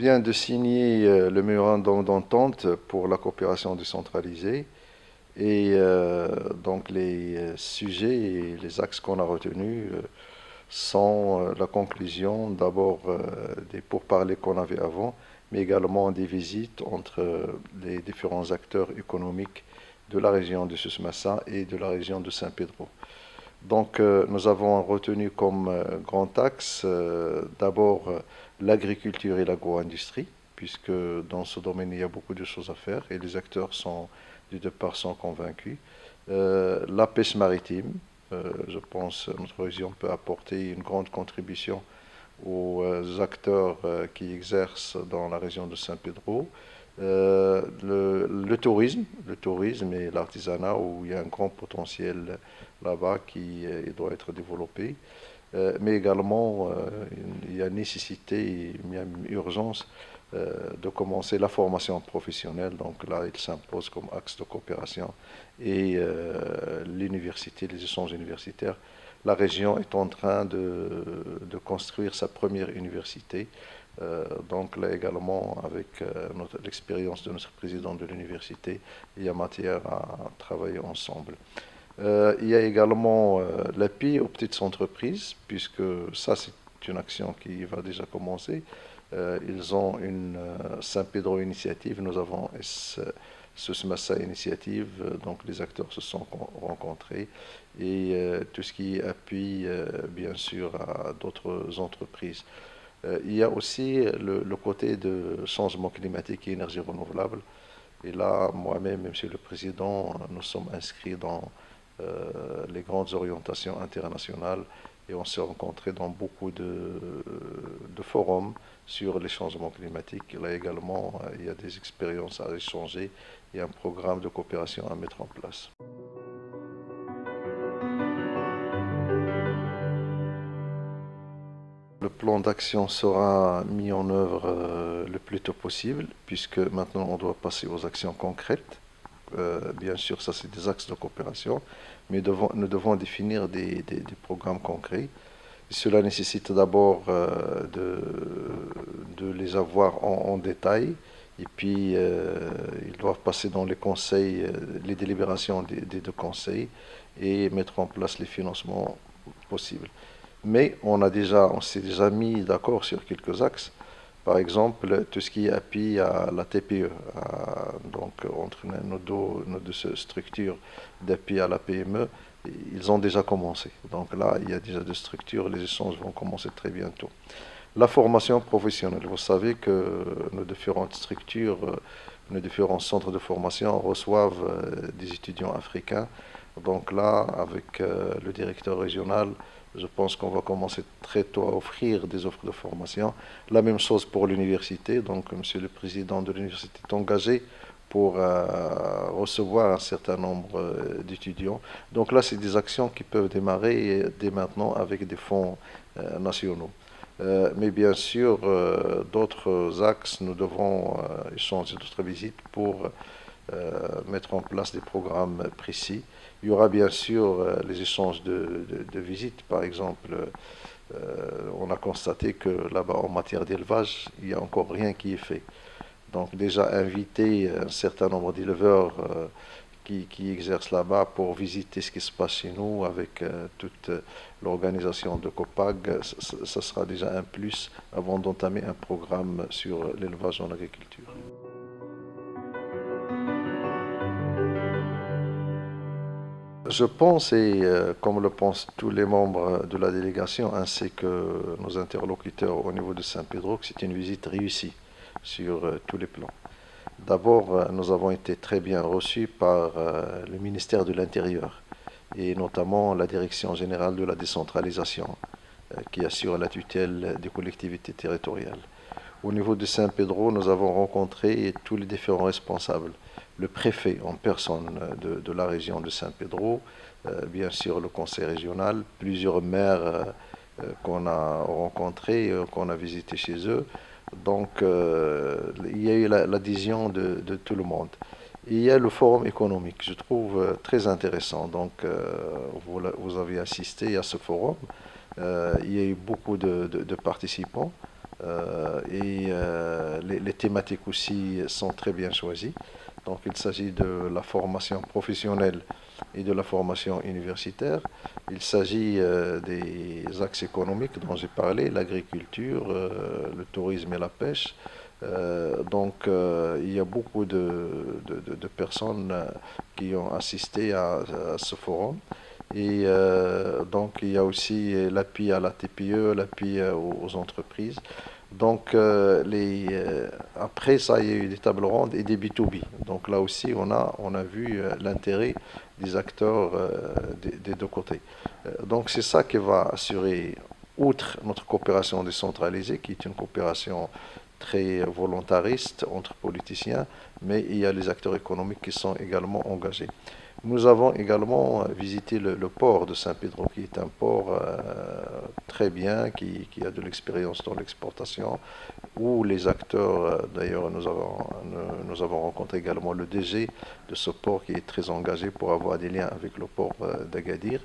vient de signer le mémorandum d'entente pour la coopération décentralisée et donc les sujets et les axes qu'on a retenus sont la conclusion d'abord des pourparlers qu'on avait avant, mais également des visites entre les différents acteurs économiques de la région de Souss-Massa et de la région de Saint-Pedro. Donc, nous avons retenu comme grand axe d'abord l'agriculture et l'agro-industrie, puisque dans ce domaine il y a beaucoup de choses à faire et les acteurs sont, du départ, sont convaincus. La pêche maritime, je pense que notre région peut apporter une grande contribution aux acteurs qui exercent dans la région de Saint-Pedro. Le tourisme et l'artisanat, où il y a un grand potentiel là-bas qui doit être développé. Mais également, il y a nécessité, il y a une urgence de commencer la formation professionnelle. Donc là, il s'impose comme axe de coopération. Et l'université, les échanges universitaires. La région est en train de construire sa première université. Donc là également, avec l'expérience de notre président de l'université, il y a matière à travailler ensemble. Il y a également l'appui aux petites entreprises, puisque ça c'est une action qui va déjà commencer. Ils ont une Saint-Pedro initiative, nous avons Souss-Massa initiative, donc les acteurs se sont rencontrés et tout ce qui appuie bien sûr à d'autres entreprises. Il y a aussi le côté de changement climatique et énergie renouvelable. Et là, moi-même, Monsieur le Président, nous sommes inscrits dans les grandes orientations internationales et on s'est rencontrés dans beaucoup de forums sur les changements climatiques. Là également, il y a des expériences à échanger et un programme de coopération à mettre en place. Le plan d'action sera mis en œuvre le plus tôt possible, puisque maintenant on doit passer aux actions concrètes. Bien sûr, ça c'est des axes de coopération, mais nous devons définir des programmes concrets. Et cela nécessite d'abord de les avoir en détail, et puis ils doivent passer dans les conseils, les délibérations des deux conseils, et mettre en place les financements possibles. Mais on s'est déjà mis d'accord sur quelques axes. Par exemple, tout ce qui est appui à la TPE, donc entre nos deux structures d'appui à la PME, ils ont déjà commencé. Donc là, il y a déjà des structures, les échanges vont commencer très bientôt. La formation professionnelle, vous savez que nos différentes structures, nos différents centres de formation reçoivent des étudiants africains. Donc là, avec le directeur régional, je pense qu'on va commencer très tôt à offrir des offres de formation. La même chose pour l'université. Donc, Monsieur le Président de l'université est engagé pour recevoir un certain nombre d'étudiants. Donc là, c'est des actions qui peuvent démarrer dès maintenant avec des fonds nationaux. Mais bien sûr, d'autres axes, nous devrons échanger d'autres visites pour mettre en place des programmes précis. Il y aura bien sûr les échanges de visites. Par exemple, on a constaté que là-bas, en matière d'élevage, il n'y a encore rien qui est fait. Donc déjà inviter un certain nombre d'éleveurs qui exercent là-bas pour visiter ce qui se passe chez nous avec toute l'organisation de COPAG, ça sera déjà un plus avant d'entamer un programme sur l'élevage en agriculture. Je pense, et comme le pensent tous les membres de la délégation, ainsi que nos interlocuteurs au niveau de Saint-Pedro, que c'est une visite réussie sur tous les plans. D'abord, nous avons été très bien reçus par le ministère de l'Intérieur et notamment la Direction générale de la décentralisation qui assure la tutelle des collectivités territoriales. Au niveau de Saint-Pedro, nous avons rencontré tous les différents responsables. Le préfet en personne de la région de Saint-Pedro, bien sûr le conseil régional, plusieurs maires qu'on a rencontrés, qu'on a visités chez eux. Donc il y a eu l'adhésion de tout le monde. Et il y a le forum économique, je trouve très intéressant. Donc vous avez assisté à ce forum. Il y a eu beaucoup de participants. Les thématiques aussi sont très bien choisies. Donc il s'agit de la formation professionnelle et de la formation universitaire. Il s'agit des axes économiques dont j'ai parlé, l'agriculture, le tourisme et la pêche. Il y a beaucoup de personnes qui ont assisté à ce forum. Il y a aussi l'appui à la TPE, l'appui aux entreprises. Après ça, il y a eu des tables rondes et des B2B. Donc là aussi, on a vu l'intérêt des acteurs des deux côtés. Donc c'est ça qui va assurer, outre notre coopération décentralisée, qui est une coopération très volontariste entre politiciens, mais il y a les acteurs économiques qui sont également engagés. Nous avons également visité le port de Saint-Pedro, qui est un port très bien, qui a de l'expérience dans l'exportation, où les acteurs, d'ailleurs, nous avons rencontré également le DG de ce port qui est très engagé pour avoir des liens avec le port d'Agadir.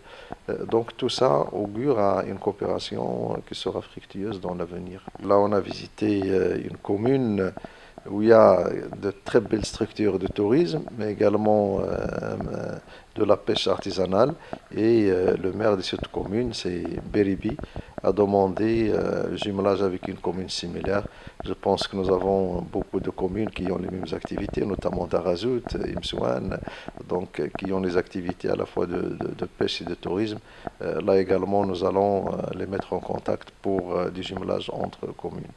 Donc tout ça augure à une coopération qui sera fructueuse dans l'avenir. Là, on a visité une commune où il y a de très belles structures de tourisme, mais également de la pêche artisanale. Le maire de cette commune, c'est Beribi, a demandé jumelage avec une commune similaire. Je pense que nous avons beaucoup de communes qui ont les mêmes activités, notamment Tarazout, Imsouane, donc qui ont les activités à la fois de pêche et de tourisme. Là également, nous allons les mettre en contact pour du jumelage entre communes.